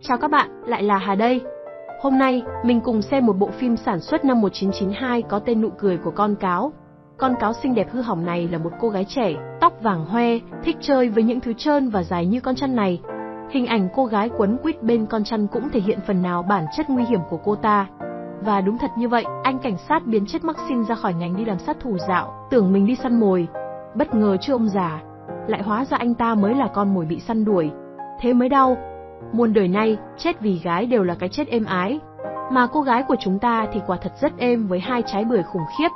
Chào các bạn, lại là Hà đây. Hôm nay, mình cùng xem một bộ phim sản xuất năm 1992 có tên Nụ cười của con cáo. Con cáo xinh đẹp hư hỏng này là một cô gái trẻ, tóc vàng hoe, thích chơi với những thứ trơn và dài như con chăn này. Hình ảnh cô gái quấn quýt bên con chăn cũng thể hiện phần nào bản chất nguy hiểm của cô ta. Và đúng thật như vậy, anh cảnh sát biến chất Maxine ra khỏi ngành đi làm sát thủ dạo, tưởng mình đi săn mồi. Bất ngờ chưa ông già, lại hóa ra anh ta mới là con mồi bị săn đuổi. Thế mới đau. Muôn đời nay, chết vì gái đều là cái chết êm ái. Mà cô gái của chúng ta thì quả thật rất êm với hai trái bưởi khủng khiếp.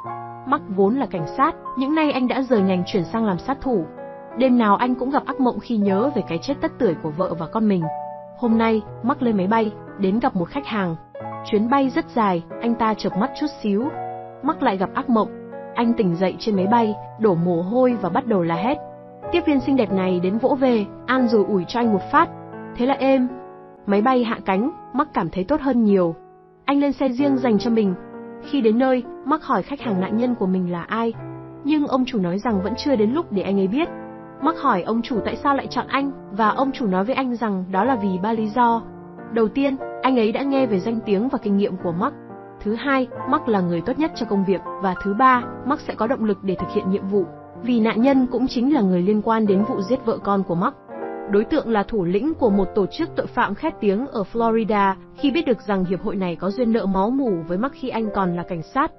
Mark vốn là cảnh sát, những nay anh đã rời ngành chuyển sang làm sát thủ. Đêm nào anh cũng gặp ác mộng khi nhớ về cái chết tất tưởi của vợ và con mình. Hôm nay, Mark lên máy bay, đến gặp một khách hàng. Chuyến bay rất dài, anh ta chợp mắt chút xíu. Mark lại gặp ác mộng. Anh tỉnh dậy trên máy bay, đổ mồ hôi và bắt đầu la hét. Tiếp viên xinh đẹp này đến vỗ về, an rồi ủi cho anh một phát. Thế là êm. Máy bay hạ cánh, Mark cảm thấy tốt hơn nhiều. Anh lên xe riêng dành cho mình. Khi đến nơi, Mark hỏi khách hàng nạn nhân của mình là ai. Nhưng ông chủ nói rằng vẫn chưa đến lúc để anh ấy biết. Mark hỏi ông chủ tại sao lại chọn anh, và ông chủ nói với anh rằng đó là vì 3 lý do. Đầu tiên, anh ấy đã nghe về danh tiếng và kinh nghiệm của Mark. Thứ hai, Mark là người tốt nhất cho công việc. Và thứ ba, Mark sẽ có động lực để thực hiện nhiệm vụ. Vì nạn nhân cũng chính là người liên quan đến vụ giết vợ con của Mark. Đối tượng là thủ lĩnh của một tổ chức tội phạm khét tiếng ở Florida. Khi biết được rằng hiệp hội này có duyên nợ máu mủ với Mark khi anh còn là cảnh sát,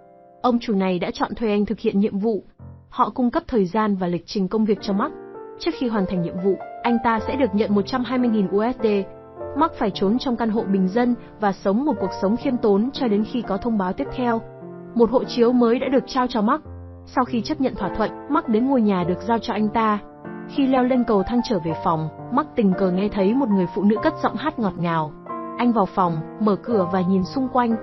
ông chủ này đã chọn thuê anh thực hiện nhiệm vụ. Họ cung cấp thời gian và lịch trình công việc cho Mark. Trước khi hoàn thành nhiệm vụ, anh ta sẽ được nhận 120.000 USD. Mark phải trốn trong căn hộ bình dân và sống một cuộc sống khiêm tốn cho đến khi có thông báo tiếp theo. Một hộ chiếu mới đã được trao cho Mark. Sau khi chấp nhận thỏa thuận, Mark đến ngôi nhà được giao cho anh ta. Khi leo lên cầu thang trở về phòng, Mark tình cờ nghe thấy một người phụ nữ cất giọng hát ngọt ngào. Anh vào phòng, mở cửa và nhìn xung quanh.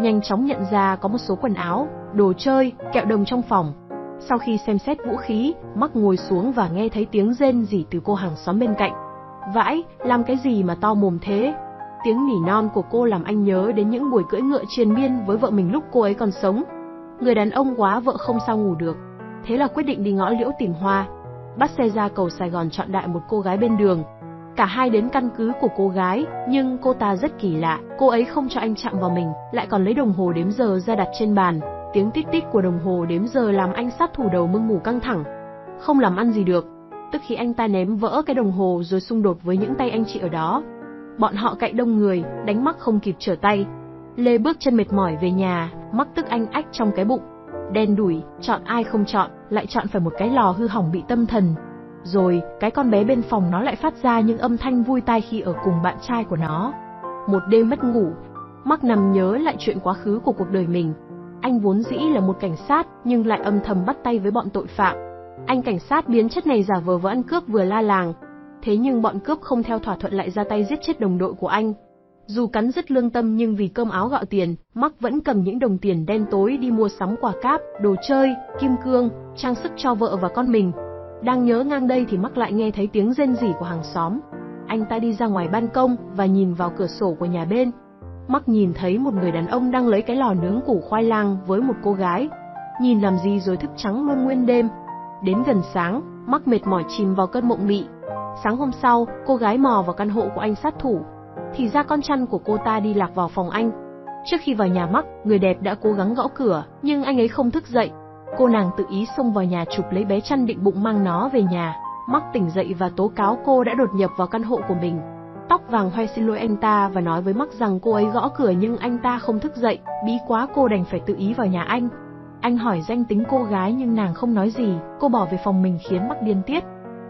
Nhanh chóng nhận ra có một số quần áo, đồ chơi, kẹo đồng trong phòng. Sau khi xem xét vũ khí, Mark ngồi xuống và nghe thấy tiếng rên rỉ từ cô hàng xóm bên cạnh. Vãi, làm cái gì mà to mồm thế? Tiếng nỉ non của cô làm anh nhớ đến những buổi cưỡi ngựa triền miên với vợ mình lúc cô ấy còn sống. Người đàn ông quá vợ không sao ngủ được. Thế là quyết định đi ngõ liễu tìm hoa. Bắt xe ra cầu Sài Gòn chọn đại một cô gái bên đường. Cả hai đến căn cứ của cô gái, nhưng cô ta rất kỳ lạ, cô ấy không cho anh chạm vào mình, lại còn lấy đồng hồ đếm giờ ra đặt trên bàn. Tiếng tít tít của đồng hồ đếm giờ làm anh sát thủ đầu mưng mủ căng thẳng. Không làm ăn gì được, tức khi anh ta ném vỡ cái đồng hồ rồi xung đột với những tay anh chị ở đó. Bọn họ cậy đông người, đánh Mark không kịp trở tay. Lê bước chân mệt mỏi về nhà, Mark tức anh ách trong cái bụng. Đen đủi, chọn ai không chọn, lại chọn phải một cái lò hư hỏng bị tâm thần. Rồi, cái con bé bên phòng nó lại phát ra những âm thanh vui tai khi ở cùng bạn trai của nó. Một đêm mất ngủ, Mark nằm nhớ lại chuyện quá khứ của cuộc đời mình. Anh vốn dĩ là một cảnh sát, nhưng lại âm thầm bắt tay với bọn tội phạm. Anh cảnh sát biến chất này giả vờ vừa ăn cướp vừa la làng. Thế nhưng bọn cướp không theo thỏa thuận lại ra tay giết chết đồng đội của anh. Dù cắn rứt lương tâm nhưng vì cơm áo gạo tiền, Mark vẫn cầm những đồng tiền đen tối đi mua sắm quà cáp, đồ chơi, kim cương, trang sức cho vợ và con mình. Đang nhớ ngang đây thì Mark lại nghe thấy tiếng rên rỉ của hàng xóm. Anh ta đi ra ngoài ban công và nhìn vào cửa sổ của nhà bên. Mark nhìn thấy một người đàn ông đang lấy cái lò nướng củ khoai lang với một cô gái. Nhìn làm gì rồi thức trắng luôn nguyên đêm. Đến gần sáng, Mark mệt mỏi chìm vào cơn mộng mị. Sáng hôm sau, cô gái mò vào căn hộ của anh sát thủ. Thì ra con chăn của cô ta đi lạc vào phòng anh. Trước khi vào nhà Mark, người đẹp đã cố gắng gõ cửa, nhưng anh ấy không thức dậy. Cô nàng tự ý xông vào nhà chụp lấy bé chăn định bụng mang nó về nhà. Mark tỉnh dậy và tố cáo cô đã đột nhập vào căn hộ của mình. Tóc vàng hoe xin lỗi anh ta và nói với Mark rằng cô ấy gõ cửa nhưng anh ta không thức dậy, bí quá cô đành phải tự ý vào nhà anh. Anh hỏi danh tính cô gái nhưng nàng không nói gì, cô bỏ về phòng mình khiến Mark điên tiết.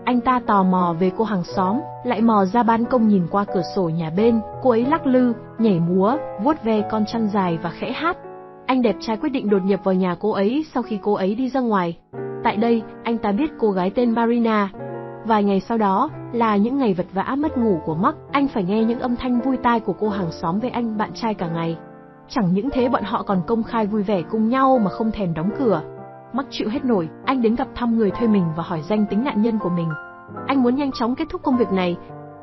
Anh ta tò mò về cô hàng xóm, lại mò ra ban công nhìn qua cửa sổ nhà bên, cô ấy lắc lư, nhảy múa, vuốt ve con chăn dài và khẽ hát. Anh đẹp trai quyết định đột nhập vào nhà cô ấy sau khi cô ấy đi ra ngoài. Tại đây, anh ta biết cô gái tên Marina. Vài ngày sau đó, là những ngày vật vã mất ngủ của Mark, anh phải nghe những âm thanh vui tai của cô hàng xóm với anh bạn trai cả ngày. Chẳng những thế bọn họ còn công khai vui vẻ cùng nhau mà không thèm đóng cửa. Mark chịu hết nổi, anh đến gặp thăm người thuê mình và hỏi danh tính nạn nhân của mình. Anh muốn nhanh chóng kết thúc công việc này.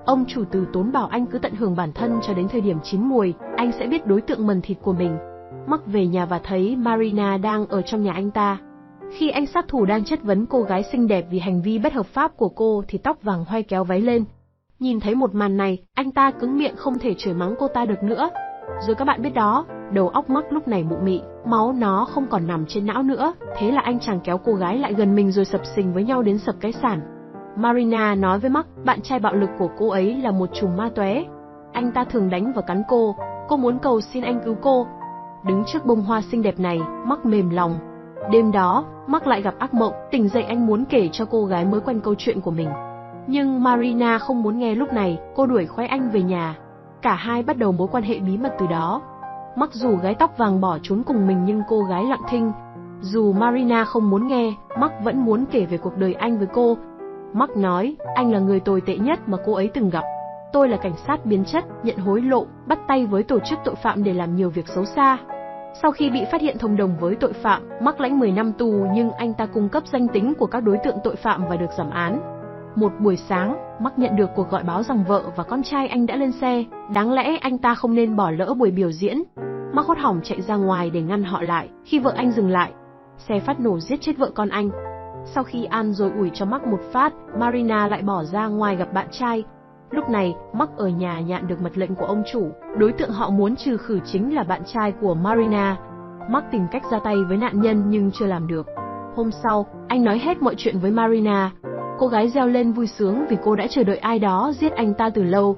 Ông chủ từ tốn bảo anh cứ tận hưởng bản thân cho đến thời điểm chín muồi, anh sẽ biết đối tượng mần thịt của mình. Mark về nhà và thấy Marina đang ở trong nhà anh ta. Khi anh sát thủ đang chất vấn cô gái xinh đẹp vì hành vi bất hợp pháp của cô thì tóc vàng hoe kéo váy lên. Nhìn thấy một màn này, anh ta cứng miệng không thể chửi mắng cô ta được nữa. Rồi các bạn biết đó, đầu óc Mark lúc này mụ mị, máu nó không còn nằm trên não nữa, thế là anh chàng kéo cô gái lại gần mình rồi sập sình với nhau đến sập cái sàn. Marina nói với Mark, bạn trai bạo lực của cô ấy là một trùm ma tóe. Anh ta thường đánh và cắn cô muốn cầu xin anh cứu cô. Đứng trước bông hoa xinh đẹp này, Mark mềm lòng. Đêm đó, Mark lại gặp ác mộng, tỉnh dậy anh muốn kể cho cô gái mới quen câu chuyện của mình. Nhưng Marina không muốn nghe lúc này, cô đuổi khoe anh về nhà. Cả hai bắt đầu mối quan hệ bí mật từ đó. Mark rủ gái tóc vàng bỏ trốn cùng mình nhưng cô gái lặng thinh. Dù Marina không muốn nghe, Mark vẫn muốn kể về cuộc đời anh với cô. Mark nói, anh là người tồi tệ nhất mà cô ấy từng gặp. Tôi là cảnh sát biến chất, nhận hối lộ, bắt tay với tổ chức tội phạm để làm nhiều việc xấu xa. Sau khi bị phát hiện thông đồng với tội phạm, Mark lãnh 10 năm tù nhưng anh ta cung cấp danh tính của các đối tượng tội phạm và được giảm án. Một buổi sáng, Mark nhận được cuộc gọi báo rằng vợ và con trai anh đã lên xe, đáng lẽ anh ta không nên bỏ lỡ buổi biểu diễn. Mark hốt hoảng chạy ra ngoài để ngăn họ lại, khi vợ anh dừng lại. Xe phát nổ giết chết vợ con anh. Sau khi ăn rồi ủi cho Mark một phát, Marina lại bỏ ra ngoài gặp bạn trai. Lúc này, Mark ở nhà nhận được mật lệnh của ông chủ, đối tượng họ muốn trừ khử chính là bạn trai của Marina. Mark tìm cách ra tay với nạn nhân nhưng chưa làm được. Hôm sau, anh nói hết mọi chuyện với Marina. Cô gái reo lên vui sướng vì cô đã chờ đợi ai đó giết anh ta từ lâu.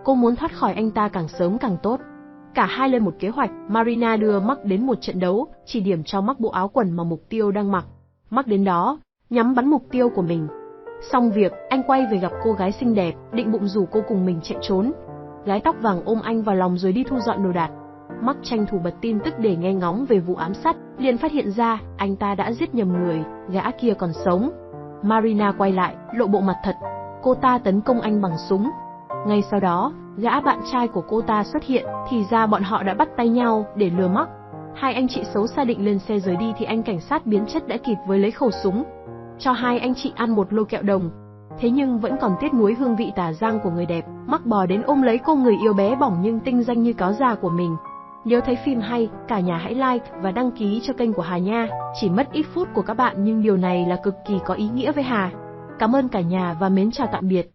Cô muốn thoát khỏi anh ta càng sớm càng tốt. Cả hai lên một kế hoạch, Marina đưa Mark đến một trận đấu, chỉ điểm cho Mark bộ áo quần mà mục tiêu đang mặc. Mark đến đó, nhắm bắn mục tiêu của mình. Xong việc, anh quay về gặp cô gái xinh đẹp, định bụng rủ cô cùng mình chạy trốn. Gái tóc vàng ôm anh vào lòng rồi đi thu dọn đồ đạc. Mark tranh thủ bật tin tức để nghe ngóng về vụ ám sát, liền phát hiện ra anh ta đã giết nhầm người, gã kia còn sống. Marina quay lại, lộ bộ mặt thật. Cô ta tấn công anh bằng súng. Ngay sau đó, gã bạn trai của cô ta xuất hiện, thì ra bọn họ đã bắt tay nhau để lừa Mark. Hai anh chị xấu xa định lên xe rời đi thì anh cảnh sát biến chất đã kịp với lấy khẩu súng, cho hai anh chị ăn một lô kẹo đồng. Thế nhưng vẫn còn tiếc nuối hương vị tà giang của người đẹp, Mark bò đến ôm lấy cô người yêu bé bỏng nhưng tinh danh như cáo già của mình. Nếu thấy phim hay, cả nhà hãy like và đăng ký cho kênh của Hà nha. Chỉ mất ít phút của các bạn nhưng điều này là cực kỳ có ý nghĩa với Hà. Cảm ơn cả nhà và mến chào tạm biệt.